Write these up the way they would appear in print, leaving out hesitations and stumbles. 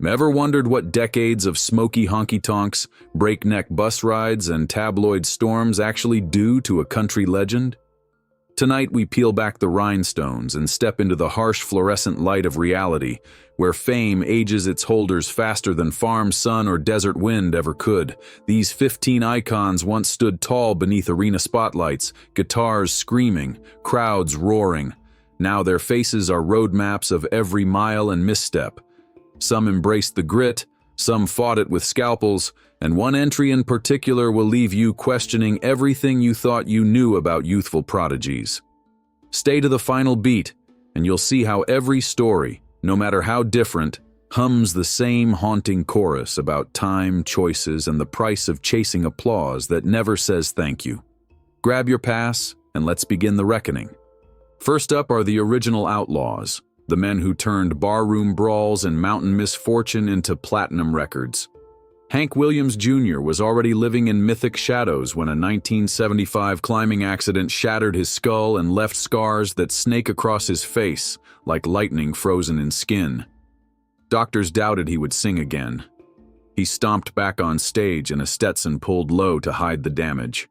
Ever wondered what decades of smoky honky-tonks, breakneck bus rides, and tabloid storms actually do to a country legend? Tonight we peel back the rhinestones and step into the harsh fluorescent light of reality, where fame ages its holders faster than farm sun or desert wind ever could. These 15 icons once stood tall beneath arena spotlights, guitars screaming, crowds roaring. Now their faces are roadmaps of every mile and misstep. Some embraced the grit, some fought it with scalpels, and one entry in particular will leave you questioning everything you thought you knew about youthful prodigies. Stay to the final beat, and you'll see how every story, no matter how different, hums the same haunting chorus about time, choices, and the price of chasing applause that never says thank you. Grab your pass, and let's begin the reckoning. First up are the original outlaws, the men who turned barroom brawls and mountain misfortune into platinum records. Hank Williams Jr. was already living in mythic shadows when a 1975 climbing accident shattered his skull and left scars that snake across his face, like lightning frozen in skin. Doctors doubted he would sing again. He stomped back on stage in a Stetson pulled low to hide the damage.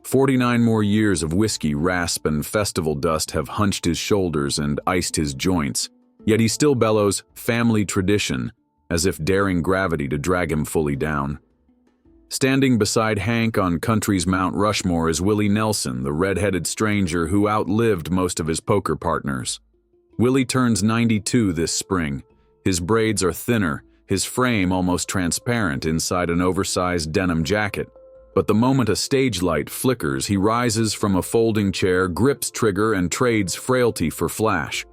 49 more years of whiskey, rasp, and festival dust have hunched his shoulders and iced his joints, yet he still bellows family tradition, as if daring gravity to drag him fully down. Standing beside Hank on country's Mount Rushmore is Willie Nelson, the red-headed stranger who outlived most of his poker partners. Willie turns 92 this spring. His braids are thinner, his frame almost transparent inside an oversized denim jacket. But the moment a stage light flickers, he rises from a folding chair, grips trigger, and trades frailty for flash.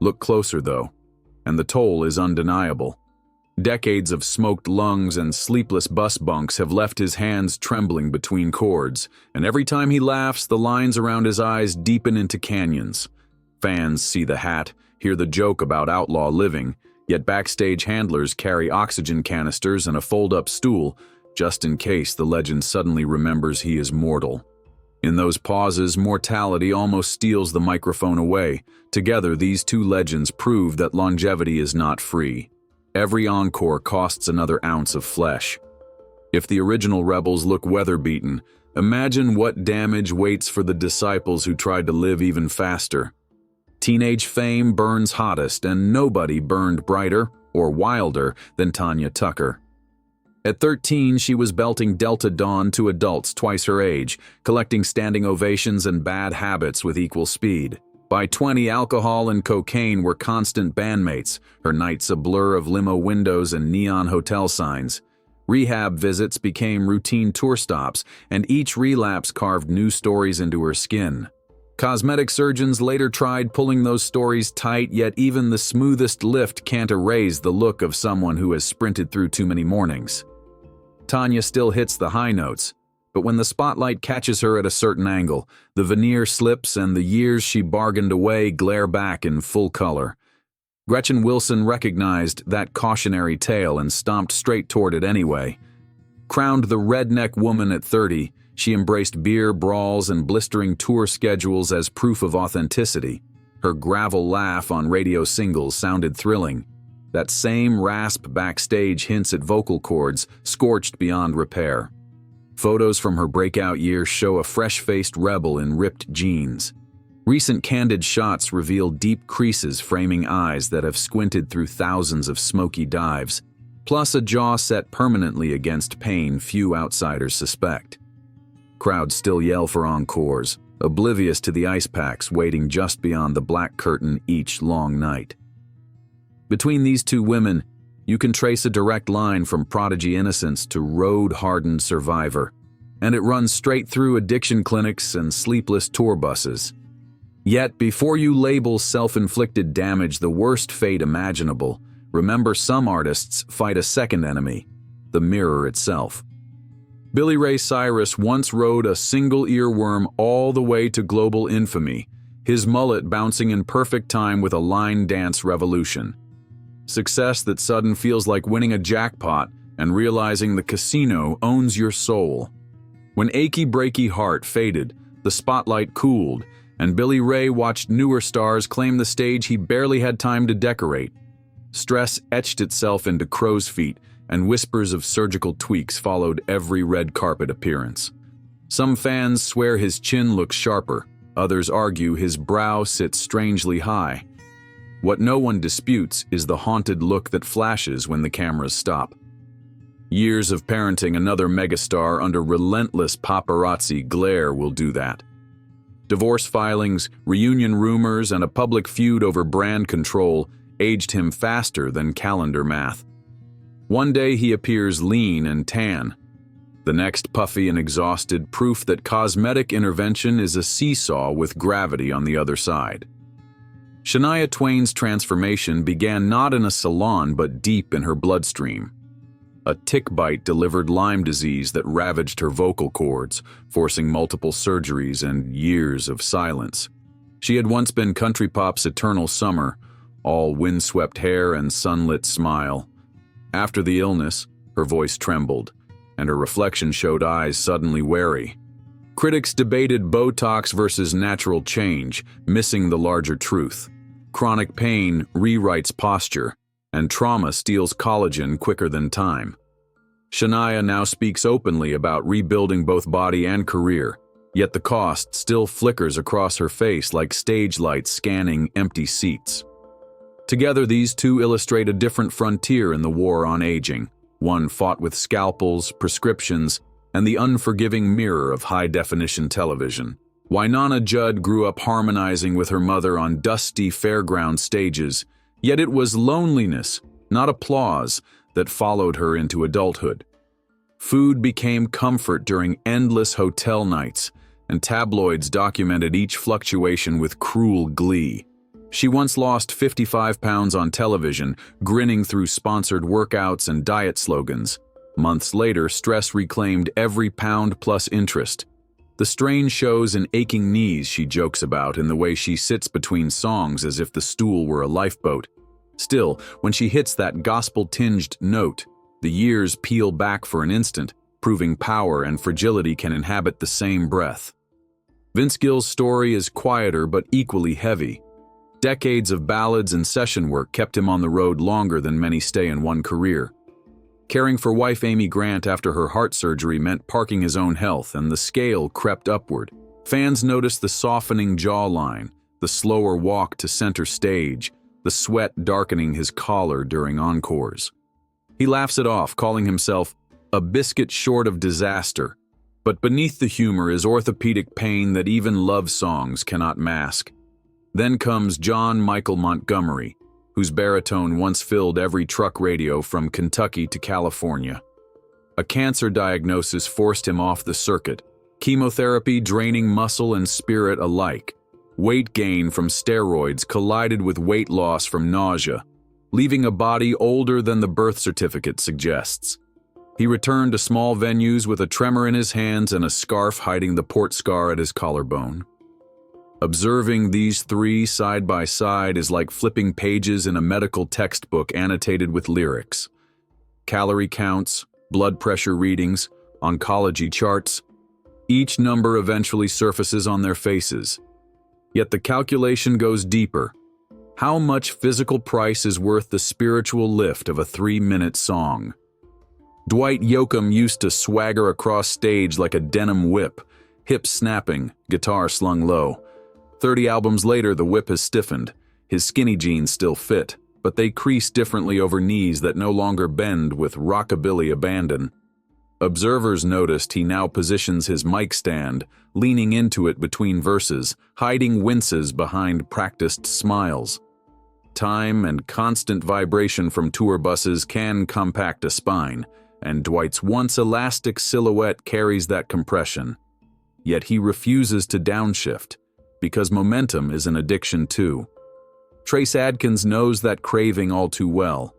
Look closer, though, and the toll is undeniable. Decades of smoked lungs and sleepless bus bunks have left his hands trembling between chords, and every time he laughs, the lines around his eyes deepen into canyons. Fans see the hat, hear the joke about outlaw living, yet backstage handlers carry oxygen canisters and a fold-up stool, just in case the legend suddenly remembers he is mortal. In those pauses, mortality almost steals the microphone away. Together, these two legends prove that longevity is not free. Every encore costs another ounce of flesh. If the original rebels look weather-beaten, imagine what damage waits for the disciples who tried to live even faster. Teenage fame burns hottest, and nobody burned brighter or wilder than Tanya Tucker. At 13, she was belting Delta Dawn to adults twice her age, collecting standing ovations and bad habits with equal speed. By 20, alcohol and cocaine were constant bandmates, her nights a blur of limo windows and neon hotel signs. Rehab visits became routine tour stops, and each relapse carved new stories into her skin. Cosmetic surgeons later tried pulling those stories tight, yet even the smoothest lift can't erase the look of someone who has sprinted through too many mornings. Tanya still hits the high notes, but when the spotlight catches her at a certain angle, the veneer slips and the years she bargained away glare back in full color. Gretchen Wilson recognized that cautionary tale and stomped straight toward it anyway. Crowned the redneck woman at 30, she embraced beer, brawls, and blistering tour schedules as proof of authenticity. Her gravel laugh on radio singles sounded thrilling. That same rasp backstage hints at vocal cords scorched beyond repair. Photos from her breakout year show a fresh-faced rebel in ripped jeans. Recent candid shots reveal deep creases framing eyes that have squinted through thousands of smoky dives, plus a jaw set permanently against pain few outsiders suspect. Crowds still yell for encores, oblivious to the ice packs waiting just beyond the black curtain each long night. Between these two women, you can trace a direct line from prodigy innocence to road-hardened survivor, and it runs straight through addiction clinics and sleepless tour buses. Yet, before you label self-inflicted damage the worst fate imaginable, remember some artists fight a second enemy, the mirror itself. Billy Ray Cyrus once rode a single earworm all the way to global infamy, his mullet bouncing in perfect time with a line dance revolution. Success that sudden feels like winning a jackpot and realizing the casino owns your soul. When Achy Breaky Heart faded, the spotlight cooled, and Billy Ray watched newer stars claim the stage he barely had time to decorate. Stress etched itself into crow's feet, and whispers of surgical tweaks followed every red carpet appearance. Some fans swear his chin looks sharper, others argue his brow sits strangely high. What no one disputes is the haunted look that flashes when the cameras stop. Years of parenting another megastar under relentless paparazzi glare will do that. Divorce filings, reunion rumors, and a public feud over brand control aged him faster than calendar math. One day he appears lean and tan. The next puffy and exhausted, proof that cosmetic intervention is a seesaw with gravity on the other side. Shania Twain's transformation began not in a salon but deep in her bloodstream. A tick bite delivered Lyme disease that ravaged her vocal cords, forcing multiple surgeries and years of silence. She had once been country pop's eternal summer, all windswept hair and sunlit smile. After the illness, her voice trembled, and her reflection showed eyes suddenly wary. Critics debated Botox versus natural change, missing the larger truth. Chronic pain rewrites posture, and trauma steals collagen quicker than time. Shania now speaks openly about rebuilding both body and career, yet the cost still flickers across her face like stage lights scanning empty seats. Together, these two illustrate a different frontier in the war on aging, one fought with scalpels, prescriptions, and the unforgiving mirror of high-definition television. Wynonna Judd grew up harmonizing with her mother on dusty fairground stages, yet it was loneliness, not applause, that followed her into adulthood. Food became comfort during endless hotel nights, and tabloids documented each fluctuation with cruel glee. She once lost 55 pounds on television, grinning through sponsored workouts and diet slogans. Months later, stress reclaimed every pound plus interest. The strain shows in aching knees she jokes about, in the way she sits between songs as if the stool were a lifeboat. Still, when she hits that gospel-tinged note, the years peel back for an instant, proving power and fragility can inhabit the same breath. Vince Gill's story is quieter but equally heavy. Decades of ballads and session work kept him on the road longer than many stay in one career. Caring for wife Amy Grant after her heart surgery meant parking his own health, and the scale crept upward. Fans noticed the softening jawline, the slower walk to center stage, the sweat darkening his collar during encores. He laughs it off, calling himself a biscuit short of disaster. But beneath the humor is orthopedic pain that even love songs cannot mask. Then comes John Michael Montgomery, whose baritone once filled every truck radio from Kentucky to California. A cancer diagnosis forced him off the circuit, chemotherapy draining muscle and spirit alike. Weight gain from steroids collided with weight loss from nausea, leaving a body older than the birth certificate suggests. He returned to small venues with a tremor in his hands and a scarf hiding the port scar at his collarbone. Observing these three side by side is like flipping pages in a medical textbook annotated with lyrics. Calorie counts, blood pressure readings, oncology charts. Each number eventually surfaces on their faces. Yet the calculation goes deeper. How much physical price is worth the spiritual lift of a 3-minute song? Dwight Yoakam used to swagger across stage like a denim whip, hips snapping, guitar slung low. 30 albums later, the whip has stiffened. His skinny jeans still fit, but they crease differently over knees that no longer bend with rockabilly abandon. Observers noticed he now positions his mic stand, leaning into it between verses, hiding winces behind practiced smiles. Time and constant vibration from tour buses can compact a spine, and Dwight's once elastic silhouette carries that compression. Yet he refuses to downshift, because momentum is an addiction too. Trace Adkins knows that craving all too well.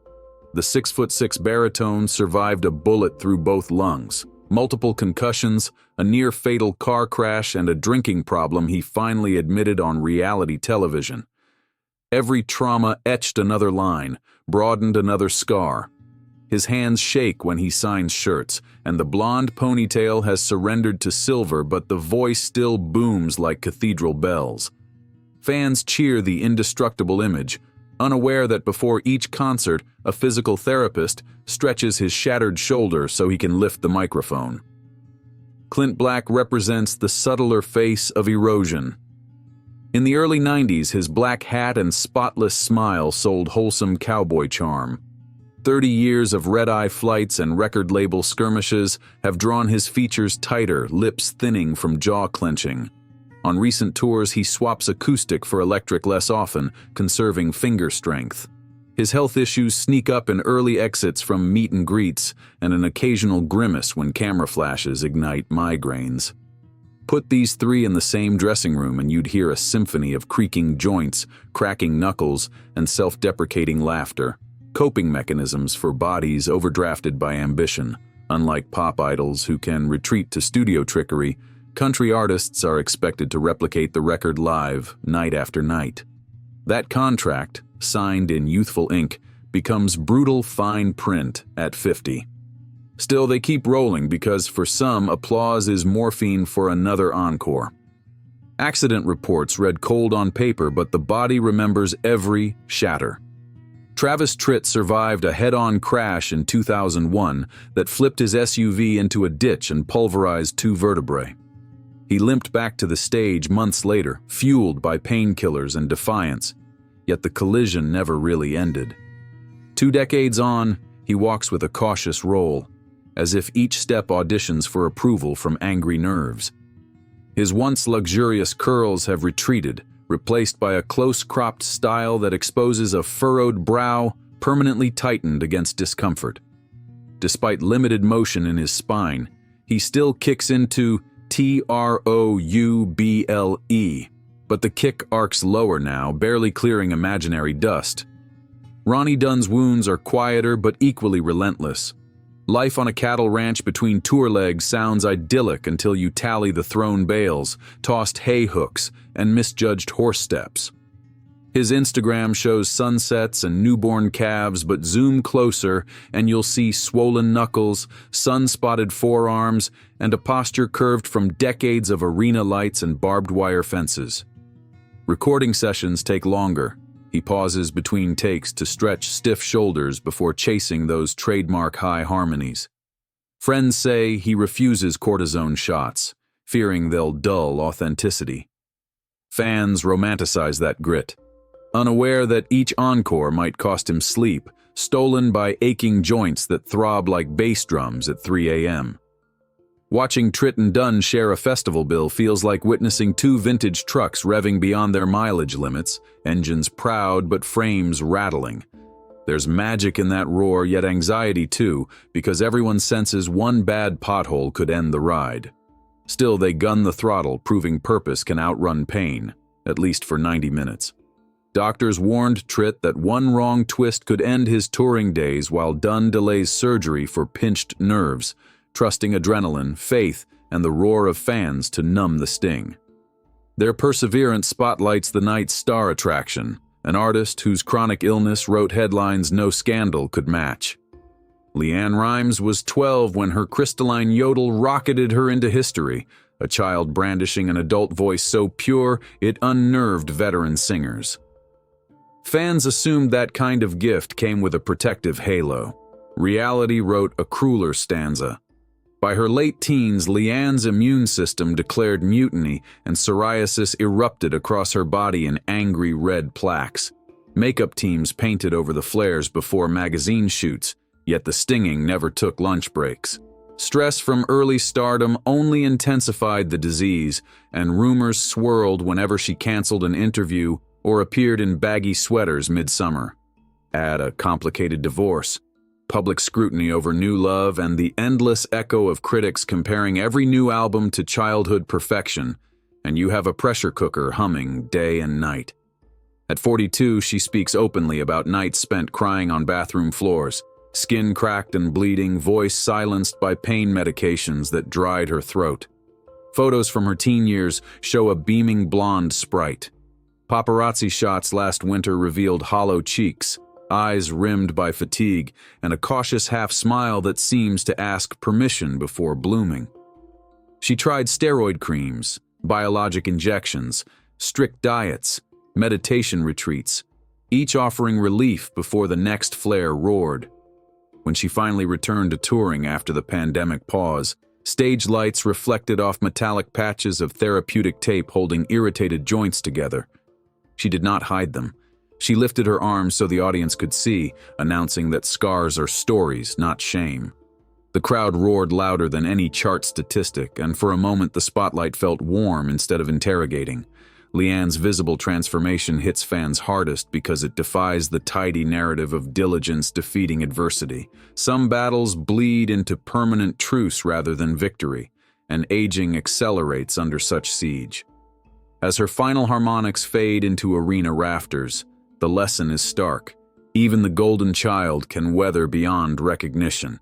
The 6'6" baritone survived a bullet through both lungs, multiple concussions, a near-fatal car crash, and a drinking problem he finally admitted on reality television. Every trauma etched another line, broadened another scar. His hands shake when he signs shirts, and the blonde ponytail has surrendered to silver, but the voice still booms like cathedral bells. Fans cheer the indestructible image, unaware that before each concert, a physical therapist stretches his shattered shoulder so he can lift the microphone. Clint Black represents the subtler face of erosion. In the early 90s, his black hat and spotless smile sold wholesome cowboy charm. 30 years of red-eye flights and record label skirmishes have drawn his features tighter, lips thinning from jaw clenching. On recent tours, he swaps acoustic for electric less often, conserving finger strength. His health issues sneak up in early exits from meet and greets and an occasional grimace when camera flashes ignite migraines. Put these three in the same dressing room and you'd hear a symphony of creaking joints, cracking knuckles, and self-deprecating laughter. Coping mechanisms for bodies overdrafted by ambition. Unlike pop idols who can retreat to studio trickery, country artists are expected to replicate the record live, night after night. That contract, signed in youthful ink, becomes brutal fine print at 50. Still, they keep rolling because for some, applause is morphine for another encore. Accident reports read cold on paper, but the body remembers every shatter. Travis Tritt survived a head-on crash in 2001 that flipped his SUV into a ditch and pulverized 2 vertebrae. He limped back to the stage months later, fueled by painkillers and defiance, yet the collision never really ended. 2 decades on, he walks with a cautious roll, as if each step auditions for approval from angry nerves. His once luxurious curls have retreated, replaced by a close-cropped style that exposes a furrowed brow permanently tightened against discomfort. Despite limited motion in his spine, he still kicks into TROUBLE, but the kick arcs lower now, barely clearing imaginary dust. Ronnie Dunn's wounds are quieter but equally relentless. Life on a cattle ranch between tour legs sounds idyllic until you tally the thrown bales, tossed hay hooks, and misjudged horse steps. His Instagram shows sunsets and newborn calves, but zoom closer and you'll see swollen knuckles, sun-spotted forearms, and a posture curved from decades of arena lights and barbed wire fences. Recording sessions take longer. He pauses between takes to stretch stiff shoulders before chasing those trademark high harmonies. Friends say he refuses cortisone shots, fearing they'll dull authenticity. Fans romanticize that grit, unaware that each encore might cost him sleep, stolen by aching joints that throb like bass drums at 3 a.m. Watching Tritt and Dunn share a festival bill feels like witnessing 2 vintage trucks revving beyond their mileage limits, engines proud but frames rattling. There's magic in that roar, yet anxiety too, because everyone senses one bad pothole could end the ride. Still, they gun the throttle, proving purpose can outrun pain, at least for 90 minutes. Doctors warned Tritt that one wrong twist could end his touring days while Dunn delays surgery for pinched nerves, trusting adrenaline, faith, and the roar of fans to numb the sting. Their perseverance spotlights the night's star attraction, an artist whose chronic illness wrote headlines no scandal could match. LeAnn Rimes was 12 when her crystalline yodel rocketed her into history, a child brandishing an adult voice so pure it unnerved veteran singers. Fans assumed that kind of gift came with a protective halo. Reality wrote a crueler stanza. By her late teens, LeAnn's immune system declared mutiny and psoriasis erupted across her body in angry red plaques. Makeup teams painted over the flares before magazine shoots, yet the stinging never took lunch breaks. Stress from early stardom only intensified the disease, and rumors swirled whenever she canceled an interview or appeared in baggy sweaters midsummer. Add a complicated divorce, public scrutiny over new love, and the endless echo of critics comparing every new album to childhood perfection, and you have a pressure cooker humming day and night. At 42, she speaks openly about nights spent crying on bathroom floors, skin cracked and bleeding, voice silenced by pain medications that dried her throat. Photos from her teen years show a beaming blonde sprite. Paparazzi shots last winter revealed hollow cheeks, eyes rimmed by fatigue, and a cautious half-smile that seems to ask permission before blooming. She tried steroid creams, biologic injections, strict diets, meditation retreats, each offering relief before the next flare roared. When she finally returned to touring after the pandemic pause, stage lights reflected off metallic patches of therapeutic tape holding irritated joints together. She did not hide them. She lifted her arms so the audience could see, announcing that scars are stories, not shame. The crowd roared louder than any chart statistic, and for a moment the spotlight felt warm instead of interrogating. Leanne's visible transformation hits fans hardest because it defies the tidy narrative of diligence defeating adversity. Some battles bleed into permanent truce rather than victory, and aging accelerates under such siege. As her final harmonics fade into arena rafters, the lesson is stark. Even the golden child can weather beyond recognition.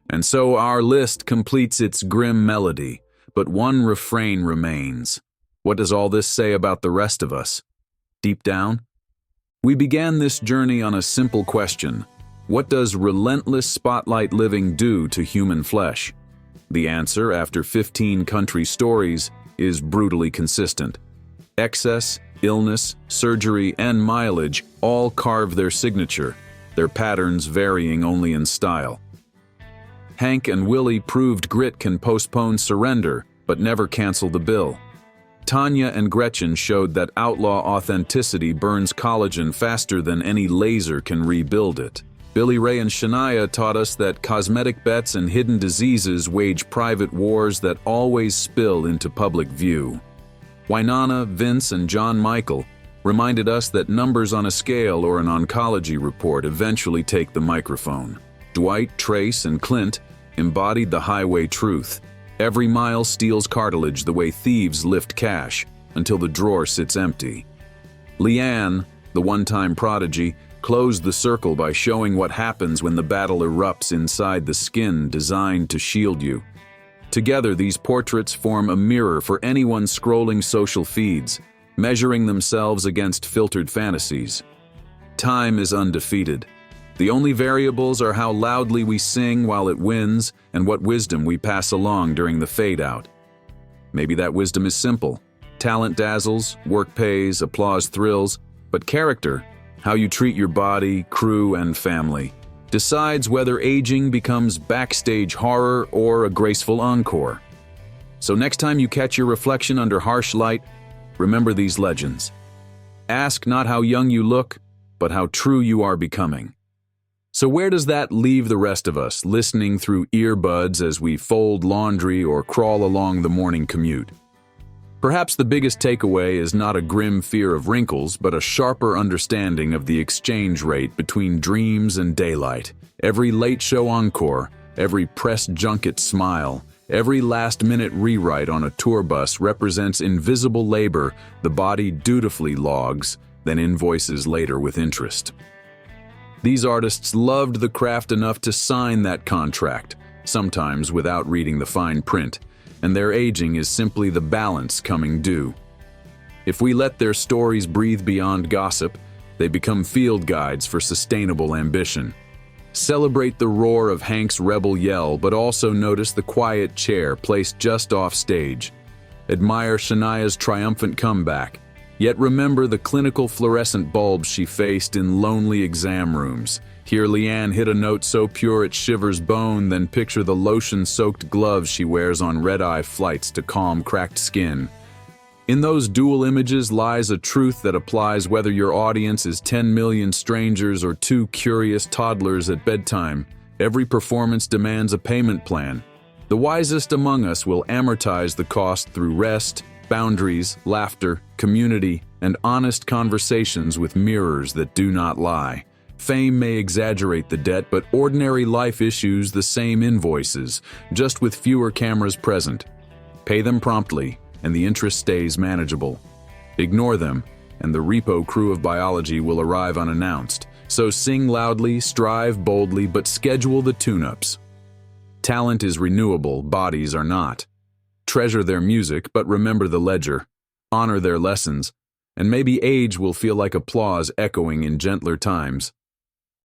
And so our list completes its grim melody, but one refrain remains. What does all this say about the rest of us? Deep down? We began this journey on a simple question. What does relentless spotlight living do to human flesh? The answer, after 15 country stories, is brutally consistent. Excess, illness, surgery, and mileage all carve their signature, their patterns varying only in style. Hank and Willie proved grit can postpone surrender, but never cancel the bill. Tanya and Gretchen showed that outlaw authenticity burns collagen faster than any laser can rebuild it. Billy Ray and Shania taught us that cosmetic bets and hidden diseases wage private wars that always spill into public view. Wynonna, Vince, and John Michael reminded us that numbers on a scale or an oncology report eventually take the microphone. Dwight, Trace, and Clint embodied the highway truth. Every mile steals cartilage the way thieves lift cash until the drawer sits empty. Leanne, the one-time prodigy, closed the circle by showing what happens when the battle erupts inside the skin designed to shield you. Together, these portraits form a mirror for anyone scrolling social feeds, measuring themselves against filtered fantasies. Time is undefeated. The only variables are how loudly we sing while it wins and what wisdom we pass along during the fade-out. Maybe that wisdom is simple. Talent dazzles, work pays, applause thrills, but character, how you treat your body, crew, and family, decides whether aging becomes backstage horror or a graceful encore. So next time you catch your reflection under harsh light, remember these legends. Ask not how young you look, but how true you are becoming. So where does that leave the rest of us, listening through earbuds as we fold laundry or crawl along the morning commute? Perhaps the biggest takeaway is not a grim fear of wrinkles, but a sharper understanding of the exchange rate between dreams and daylight. Every late show encore, every press junket smile, every last-minute rewrite on a tour bus represents invisible labor the body dutifully logs, then invoices later with interest. These artists loved the craft enough to sign that contract, sometimes without reading the fine print, and their aging is simply the balance coming due. If we let their stories breathe beyond gossip, they become field guides for sustainable ambition. Celebrate the roar of Hank's rebel yell, but also notice the quiet chair placed just off stage. Admire Shania's triumphant comeback, yet remember the clinical fluorescent bulbs she faced in lonely exam rooms. Hear Leanne hit a note so pure it shivers bone, then picture the lotion-soaked gloves she wears on red-eye flights to calm cracked skin. In those dual images lies a truth that applies whether your audience is 10 million strangers or 2 curious toddlers at bedtime. Every performance demands a payment plan. The wisest among us will amortize the cost through rest, boundaries, laughter, community, and honest conversations with mirrors that do not lie. Fame may exaggerate the debt, but ordinary life issues the same invoices, just with fewer cameras present. Pay them promptly, and the interest stays manageable. Ignore them, and the repo crew of biology will arrive unannounced. So sing loudly, strive boldly, but schedule the tune-ups. Talent is renewable, bodies are not. Treasure their music, but remember the ledger. Honor their lessons, and maybe age will feel like applause echoing in gentler times.